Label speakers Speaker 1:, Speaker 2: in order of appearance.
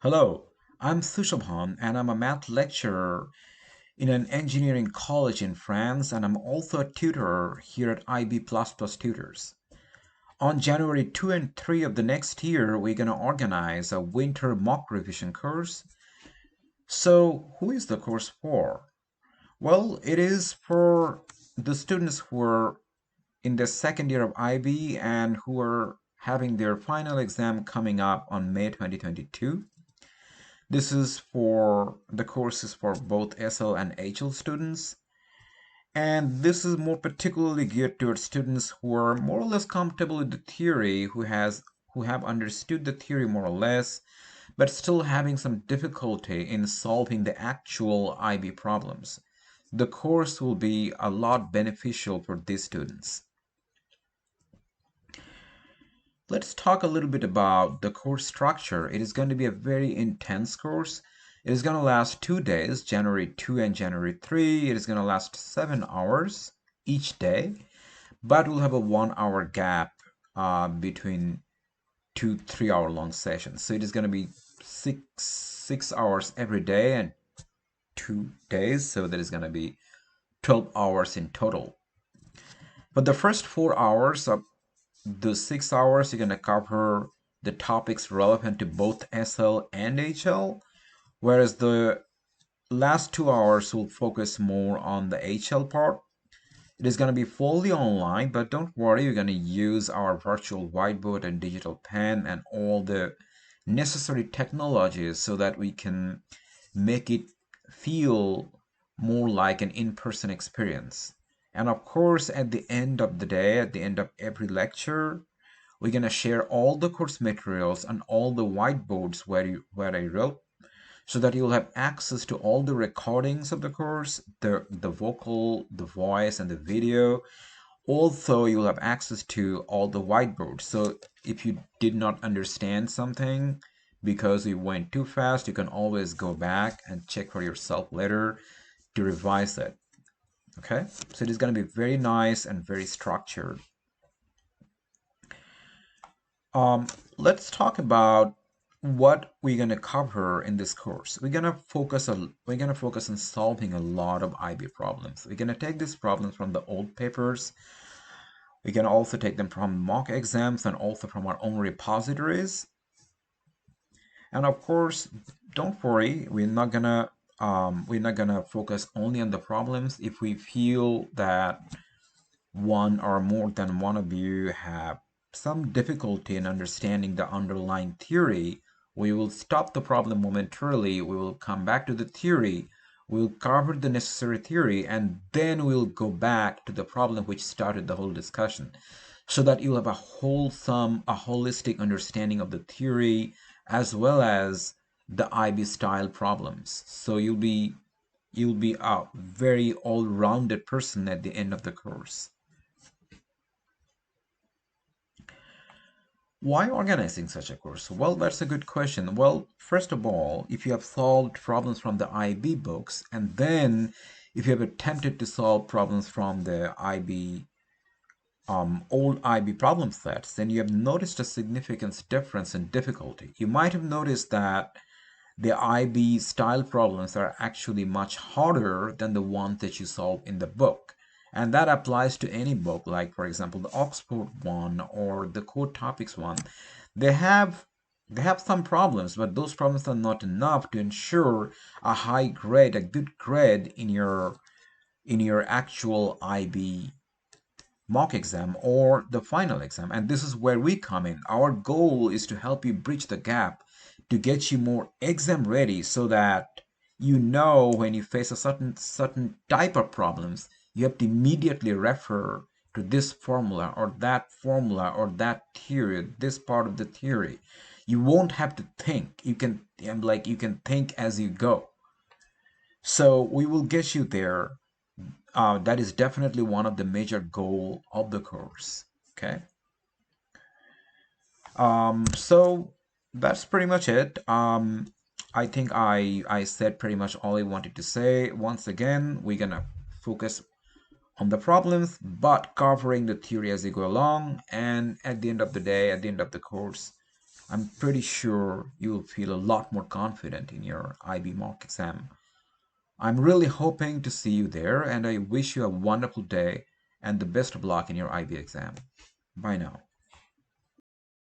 Speaker 1: Hello, I'm Sushabhan and I'm a math lecturer in an engineering college in France, and I'm also a tutor here at IB Tutors. On January 2 and 3 of the next year, we're going to organize a winter mock revision course. So, who is the course for? Well, it is for the students who are in the second year of IB and who are having their final exam coming up on May 2022. This is for the courses for both SL and HL students. And this is more particularly geared towards students who are more or less comfortable with the theory, who have understood the theory more or less, but still having some difficulty in solving the actual IB problems. The course will be a lot beneficial for these students. Let's talk a little bit about the course structure. It is going to be a very intense course. It is going to last 2 days, January 2 and January 3. It is going to last 7 hours each day, but we'll have a 1 hour gap between 2 3 hour long sessions. So it is going to be six hours every day and 2 days. So that is going to be 12 hours in total. But the first 4 hours of the 6 hours, you're going to cover the topics relevant to both SL and HL, whereas the last 2 hours will focus more on the HL part. It is going to be fully online, but don't worry, you're going to use our virtual whiteboard and digital pen and all the necessary technologies so that we can make it feel more like an in-person experience. And of course, at the end of the day, at the end of every lecture, we're going to share all the course materials and all the whiteboards where I wrote so that you'll have access to all the recordings of the course, the vocal, the voice, and the video. Also, you'll have access to all the whiteboards. So if you did not understand something because you went too fast, you can always go back and check for yourself later to revise it. Okay, so it is going to be very nice and very structured. Um, let's talk about what we're going to cover in this course. We're going to focus on solving a lot of IB problems. We're going to take these problems from the old papers. We can also take them from mock exams and also from our own repositories. And of course, don't worry, we're not gonna focus only on the problems. If we feel that one or more than one of you have some difficulty in understanding the underlying theory, we will stop the problem momentarily. We will come back to the theory. We'll cover the necessary theory, and then we'll go back to the problem which started the whole discussion so that you'll have a holistic understanding of the theory as well as the IB style problems. So you'll be a very all-rounded person at the end of the course. Why organizing such a course? Well, that's a good question. Well, first of all, if you have solved problems from the IB books, and then if you have attempted to solve problems from the IB old IB problem sets, then you have noticed a significant difference in difficulty. You might have noticed that the IB style problems are actually much harder than the ones that you solve in the book. And that applies to any book, like, for example, the Oxford one or the Core Topics one. They have they have some problems, but those problems are not enough to ensure a high grade, a good grade in your actual IB mock exam or the final exam. And this is where we come in. Our goal is to help you bridge the gap to get you more exam ready so that you know when you face a certain type of problems, you have to immediately refer to this formula or that theory, this part of the theory. You won't have to think. You can think as you go. So we will get you there. That is definitely one of the major goal of the course. Okay. So that's pretty much it. I think I said pretty much all I wanted to say. Once again, we're gonna focus on the problems, but covering the theory as you go along. And at the end of the day, at the end of the course, I'm pretty sure you'll feel a lot more confident in your IB mock exam. I'm really hoping to see you there, and I wish you a wonderful day and the best of luck in your IB exam. Bye now.